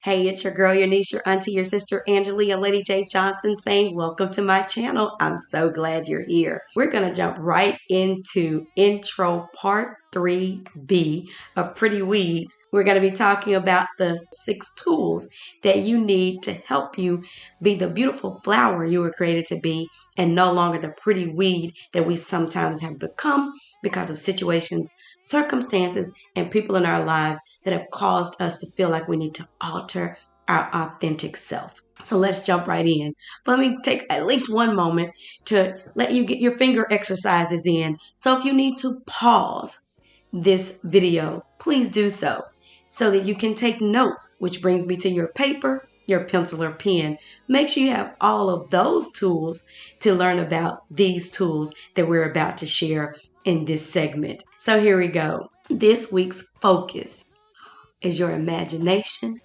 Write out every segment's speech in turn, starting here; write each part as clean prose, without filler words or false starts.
Hey, it's your girl, your niece, your auntie, your sister, Angelia, Lady J. Johnson saying, welcome to my channel. I'm so glad you're here. We're going to jump right into intro part 3B of Pretty Weeds. We're going to be talking about the 6 tools that you need to help you be the beautiful flower you were created to be and no longer the pretty weed that we sometimes have become because of situations, circumstances, and people in our lives that have caused us to feel like we need to alter our authentic self. So let's jump right in. But let me take at least one moment to let you get your finger exercises in. So if you need to pause this video, please do so that you can take notes, which brings me to your paper, your pencil or pen. Make sure you have all of those tools to learn about these tools that we're about to share in this segment. So here we go. This week's focus is your imagination,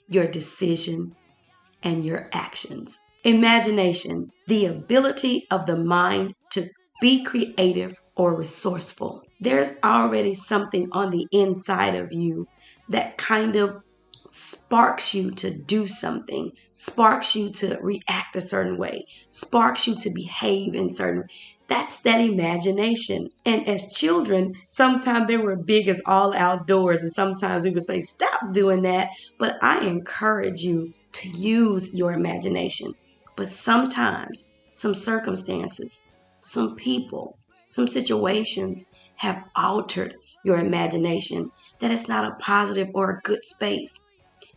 your decisions, and your actions. Imagination, the ability of the mind to be creative or resourceful. There's already something on the inside of you that kind of sparks you to do something, sparks you to react a certain way, sparks you to behave in certain way. That's that imagination. And as children, sometimes they were big as all outdoors, and sometimes we could say, stop doing that. But I encourage you to use your imagination. But sometimes some circumstances, some people, some situations have altered your imagination, that it's not a positive or a good space.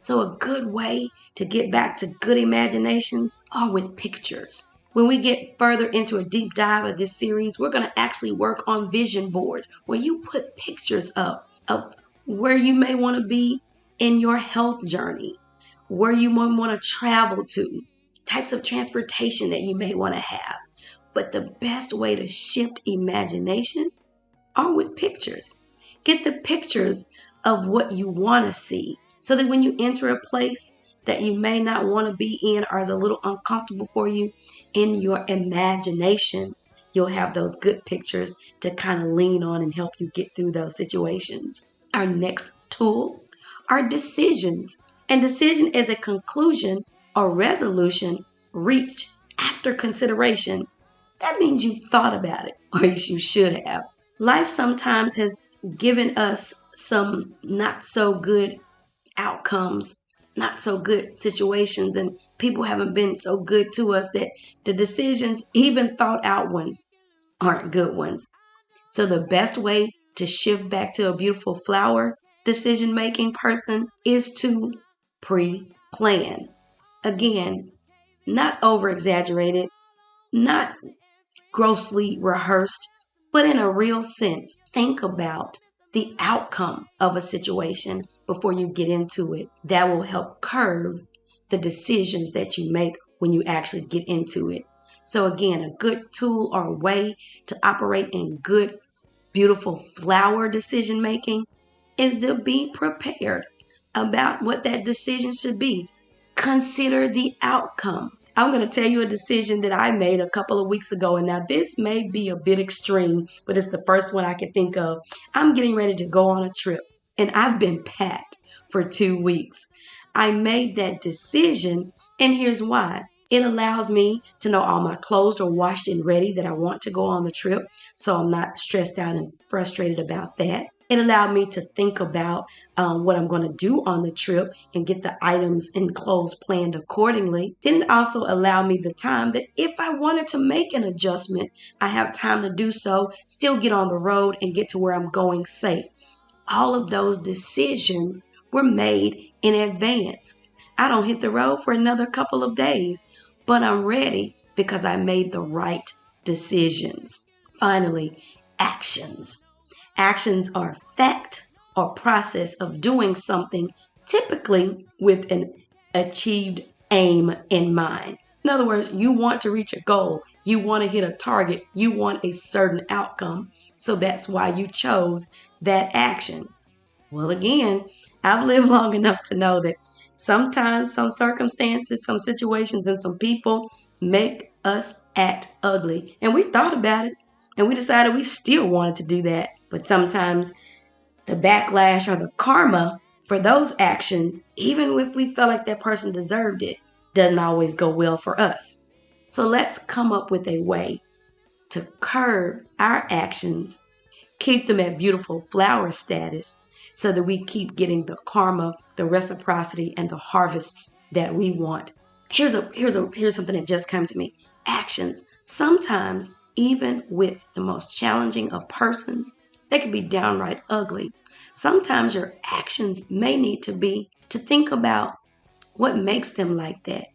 So a good way to get back to good imaginations are with pictures. When we get further into a deep dive of this series, we're going to actually work on vision boards where you put pictures up of where you may want to be in your health journey, where you might want to travel to, types of transportation that you may want to have. But the best way to shift imagination are with pictures. Get the pictures of what you want to see so that when you enter a place that you may not want to be in or is a little uncomfortable for you, in your imagination, you'll have those good pictures to kind of lean on and help you get through those situations. Our next tool are decisions. And decision is a conclusion or resolution reached after consideration. That means you've thought about it, or at least you should have. Life sometimes has given us some not so good outcomes, not so good situations, and people haven't been so good to us that the decisions, even thought out ones, aren't good ones. So the best way to shift back to a beautiful flower decision-making person is to pre-plan. Again, not over-exaggerated, not grossly rehearsed, but in a real sense, think about the outcome of a situation before you get into it. That will help curb the decisions that you make when you actually get into it. So again, a good tool or a way to operate in good, beautiful flower decision making is to be prepared about what that decision should be. Consider the outcome. I'm going to tell you a decision that I made a couple of weeks ago, and now this may be a bit extreme, but it's the first one I can think of. I'm getting ready to go on a trip, and I've been packed for 2 weeks. I made that decision, and here's why. It allows me to know all my clothes are washed and ready that I want to go on the trip, so I'm not stressed out and frustrated about that. It allowed me to think about what I'm going to do on the trip and get the items and clothes planned accordingly. Then it also allowed me the time that if I wanted to make an adjustment, I have time to do so, still get on the road and get to where I'm going safe. All of those decisions were made in advance. I don't hit the road for another couple of days, but I'm ready because I made the right decisions. Finally, actions. Actions are fact or process of doing something, typically with an achieved aim in mind. In other words, you want to reach a goal, you want to hit a target, you want a certain outcome. So that's why you chose that action. Well, again, I've lived long enough to know that sometimes some circumstances, some situations, and some people make us act ugly. And we thought about it, and we decided we still wanted to do that. But sometimes the backlash or the karma for those actions, even if we felt like that person deserved it, doesn't always go well for us. So let's come up with a way to curb our actions, keep them at beautiful flower status so that we keep getting the karma, the reciprocity, and the harvests that we want. Here's something that just came to me. Actions. Sometimes, even with the most challenging of persons, they can be downright ugly. Sometimes your actions may need to be to think about what makes them like that.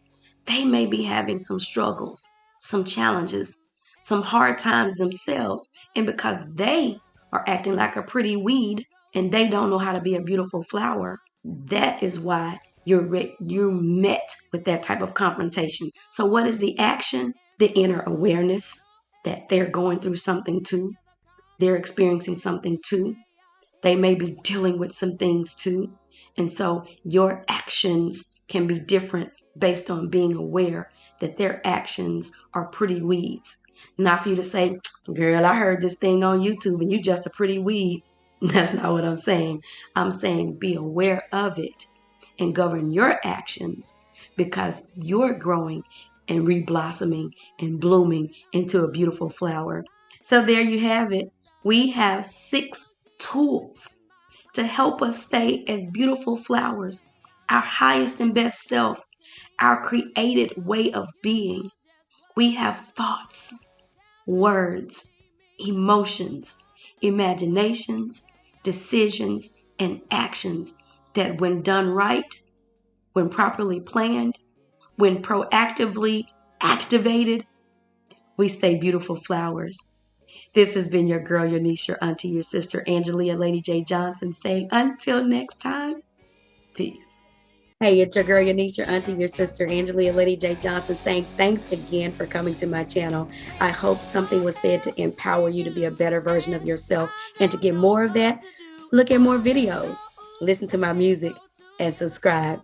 They may be having some struggles, some challenges, some hard times themselves. And because they are acting like a pretty weed and they don't know how to be a beautiful flower, that is why you're met with that type of confrontation. So what is the action? The inner awareness that they're going through something too. They're experiencing something too. They may be dealing with some things too. And so your actions can be different based on being aware that their actions are pretty weeds. Not for you to say, girl, I heard this thing on YouTube and you just a pretty weed. That's not what I'm saying. I'm saying be aware of it and govern your actions because you're growing and reblossoming and blooming into a beautiful flower. So there you have it. We have 6 tools to help us stay as beautiful flowers, our highest and best self, our created way of being. We have thoughts, words, emotions, imaginations, decisions, and actions that when done right, when properly planned, when proactively activated, we stay beautiful flowers. This has been your girl, your niece, your auntie, your sister, Angelia, Lady J. Johnson, saying until next time, peace. Hey, it's your girl, your niece, your auntie, your sister, Angelia, Lady J. Johnson, saying thanks again for coming to my channel. I hope something was said to empower you to be a better version of yourself. And to get more of that, look at more videos, listen to my music, and subscribe.